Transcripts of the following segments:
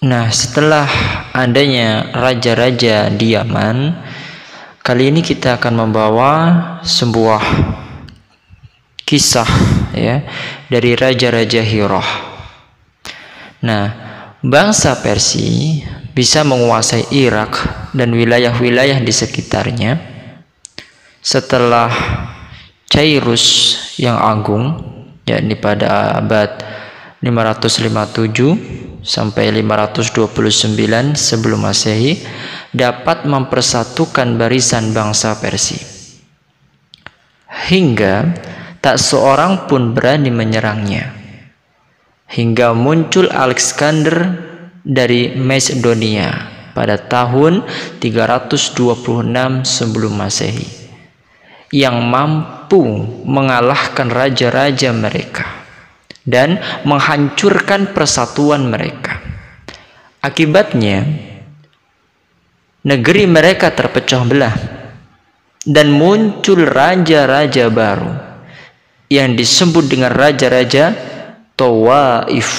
Nah, setelah adanya raja-raja di Yaman, kali ini kita akan membawa sebuah kisah ya dari raja-raja Hirah. Nah, bangsa Persia bisa menguasai Irak dan wilayah-wilayah di sekitarnya setelah Cyrus yang agung, yakni pada abad 557 sampai 529 sebelum Masehi, dapat mempersatukan barisan bangsa Persia hingga tak seorang pun berani menyerangnya, hingga muncul Alexander dari Macedonia pada tahun 326 sebelum Masehi yang mampu mengalahkan raja-raja mereka dan menghancurkan persatuan mereka. Akibatnya, negeri mereka terpecah belah dan muncul raja-raja baru yang disebut dengan raja-raja Tawaif.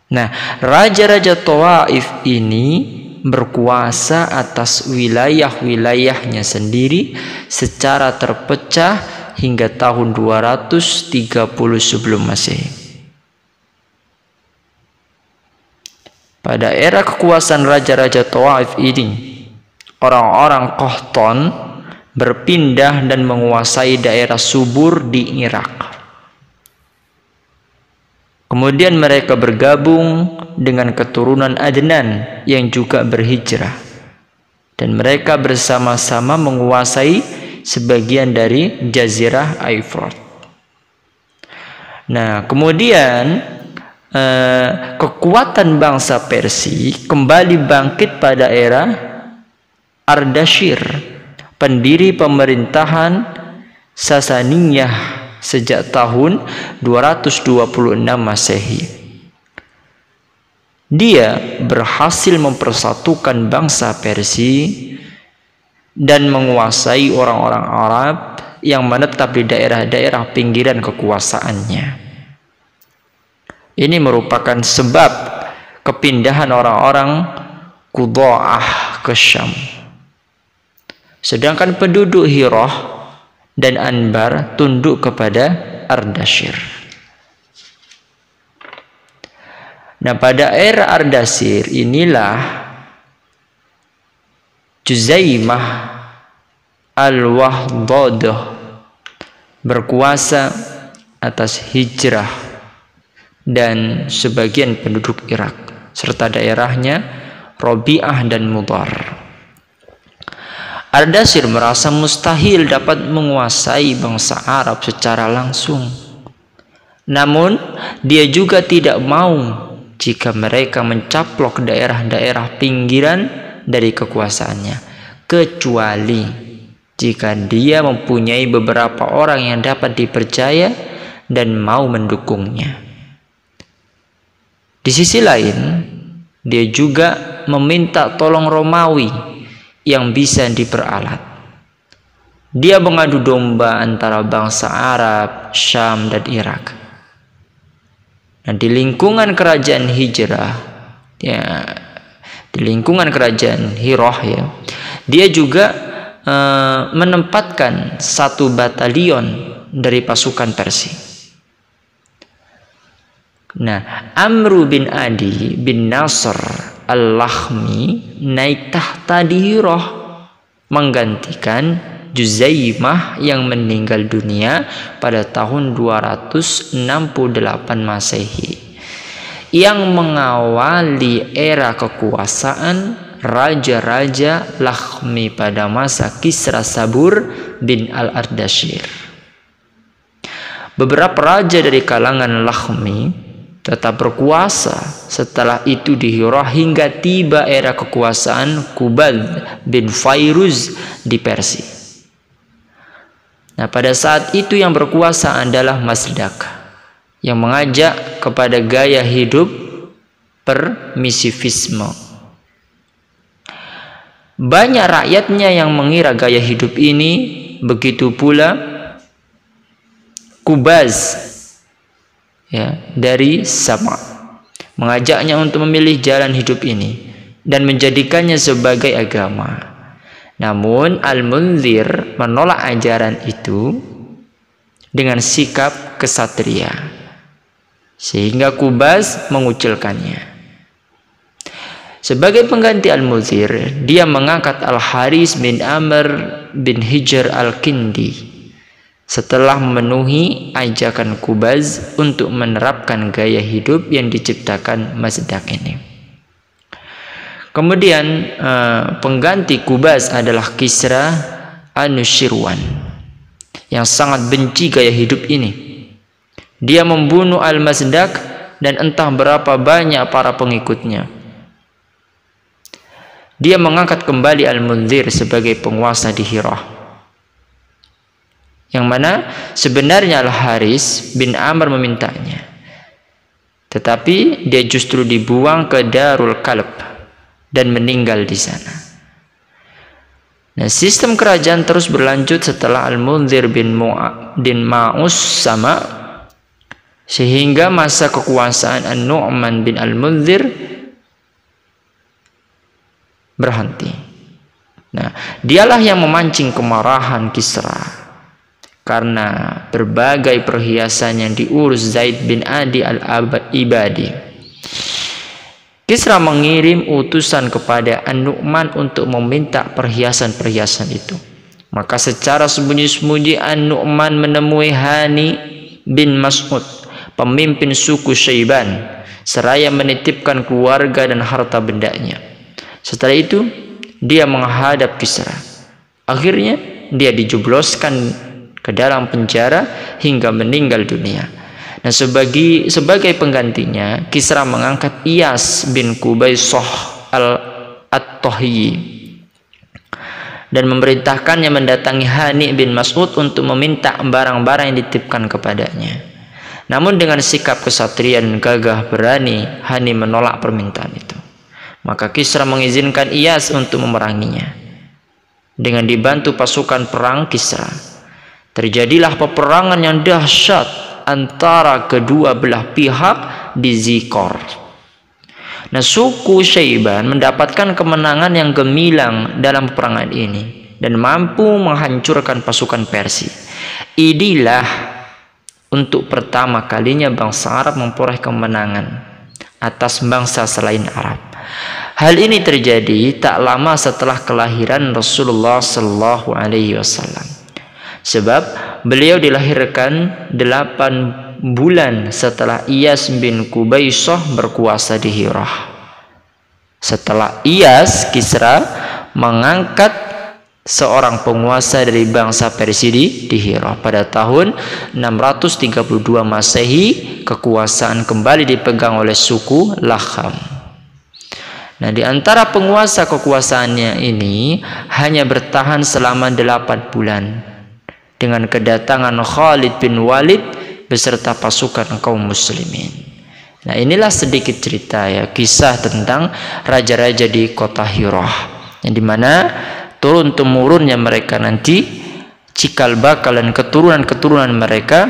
Nah, raja-raja Tawaif ini berkuasa atas wilayah-wilayahnya sendiri secara terpecah hingga tahun 230 sebelum Masehi. Pada era kekuasaan raja-raja Tawaif ini, orang-orang Qahtan berpindah dan menguasai daerah subur di Irak. Kemudian mereka bergabung dengan keturunan Adnan yang juga berhijrah, dan mereka bersama-sama menguasai sebagian dari Jazirah Euphrates. Nah, kemudian kekuatan bangsa Persia kembali bangkit pada era Ardashir, pendiri pemerintahan Sasaniyah sejak tahun 226 Masehi. Dia berhasil mempersatukan bangsa Persia dan menguasai orang-orang Arab yang menetap di daerah-daerah pinggiran kekuasaannya. Ini merupakan sebab kepindahan orang-orang Qudha'ah ke Syam. Sedangkan penduduk Hirah dan Anbar tunduk kepada Ardashir. Nah, pada era Ardashir inilah Juzaimah al-Wahdadah berkuasa atas Hijrah dan sebagian penduduk Irak serta daerahnya Rabi'ah dan Mudhar. Ardashir merasa mustahil dapat menguasai bangsa Arab secara langsung. Namun, dia juga tidak mau jika mereka mencaplok daerah-daerah pinggiran dari kekuasaannya, kecuali jika dia mempunyai beberapa orang yang dapat dipercaya dan mau mendukungnya. Di sisi lain, dia juga meminta tolong Romawi yang bisa diperalat. Dia mengadu domba antara bangsa Arab, Syam, dan Irak. Nah, di lingkungan kerajaan Hijrah, di lingkungan kerajaan Hirah, dia juga menempatkan satu batalion dari pasukan Persia. Nah, Amru bin Adi bin Nasr al-Lakhmi naik tahta di Hirah, menggantikan Juzaimah yang meninggal dunia pada tahun 268 Masehi, yang mengawali era kekuasaan raja-raja Lakhmi pada masa Kisra Sabur bin al-Ardashir. Beberapa raja dari kalangan Lakhmi tetap berkuasa setelah itu di Hirah hingga tiba era kekuasaan Qubad bin Fairuz di Persia. Nah, pada saat itu yang berkuasa adalah Mazdak, yang mengajak kepada gaya hidup permisivisme. Banyak rakyatnya yang mengira gaya hidup ini, begitu pula Qubaz dari Sama mengajaknya untuk memilih jalan hidup ini dan menjadikannya sebagai agama. Namun Al-Munzir menolak ajaran itu dengan sikap kesatria, sehingga Qubaz mengucilkannya. Sebagai pengganti Al-Munzir, dia mengangkat Al-Haris bin Amr bin Hijr Al-Kindi setelah memenuhi ajakan Qubaz untuk menerapkan gaya hidup yang diciptakan Mazdak ini. Kemudian pengganti Qubaz adalah Kisra Anushirwan yang sangat benci gaya hidup ini. Dia membunuh Al-Mazdak dan entah berapa banyak para pengikutnya. Dia mengangkat kembali Al-Munzir sebagai penguasa di Hirah, yang mana sebenarnya Al-Haris bin Amr memintanya, tetapi dia justru dibuang ke Darul Kalb dan meninggal di sana. Nah, sistem kerajaan terus berlanjut setelah Al-Munzir bin Ma'us sama, sehingga masa kekuasaan An-Nu'man bin Al-Munzir berhenti. Nah, dialah yang memancing kemarahan Kisra karena berbagai perhiasan yang diurus Zaid bin Adi al-Ibadi. Kisra mengirim utusan kepada An-Nu'man untuk meminta perhiasan-perhiasan itu. Maka secara sembunyi-sembunyi An-Nu'man menemui Hani bin Mas'ud, pemimpin suku Syaiban, seraya menitipkan keluarga dan harta bendanya. Setelah itu dia menghadap Kisra. Akhirnya dia dijebloskan ke dalam penjara hingga meninggal dunia. Nah, sebagai penggantinya Kisra mengangkat Iyas bin Qubaisah At-Tahyi dan memerintahkannya mendatangi Hani bin Mas'ud untuk meminta barang-barang yang dititipkan kepadanya. Namun dengan sikap kesatria dan gagah berani, Hani menolak permintaan itu. Maka Kisra mengizinkan Iyas untuk memeranginya. Dengan dibantu pasukan perang Kisra, terjadilah peperangan yang dahsyat antara kedua belah pihak di Zikor. Nah, suku Syaiban mendapatkan kemenangan yang gemilang dalam peperangan ini dan mampu menghancurkan pasukan Persia. Inilah untuk pertama kalinya bangsa Arab memperoleh kemenangan atas bangsa selain Arab. Hal ini terjadi tak lama setelah kelahiran Rasulullah Sallallahu Alaihi Wasallam, sebab beliau dilahirkan 8 bulan setelah Iyas bin Qubaisah berkuasa di Hirah. Setelah Iyas, Kisra mengangkat seorang penguasa dari bangsa Persia di Hirah. Pada tahun 632 Masehi, kekuasaan kembali dipegang oleh suku Lakham. Nah, di antara penguasa kekuasaannya ini hanya bertahan selama 8 bulan dengan kedatangan Khalid bin Walid beserta pasukan kaum muslimin. Nah, inilah sedikit cerita ya, kisah tentang raja-raja di kota Hirah, yang dimana turun-temurunnya mereka nanti cikal bakal dan keturunan-keturunan mereka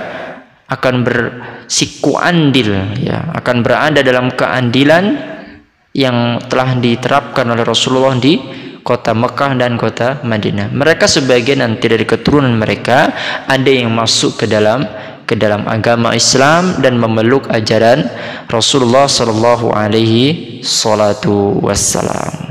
akan bersiku andil ya, akan berada dalam keandilan yang telah diterapkan oleh Rasulullah di kota Mekah dan kota Madinah. Mereka sebagian nanti dari keturunan mereka ada yang masuk ke dalam agama Islam dan memeluk ajaran Rasulullah Sallallahu Alaihi Wasallam.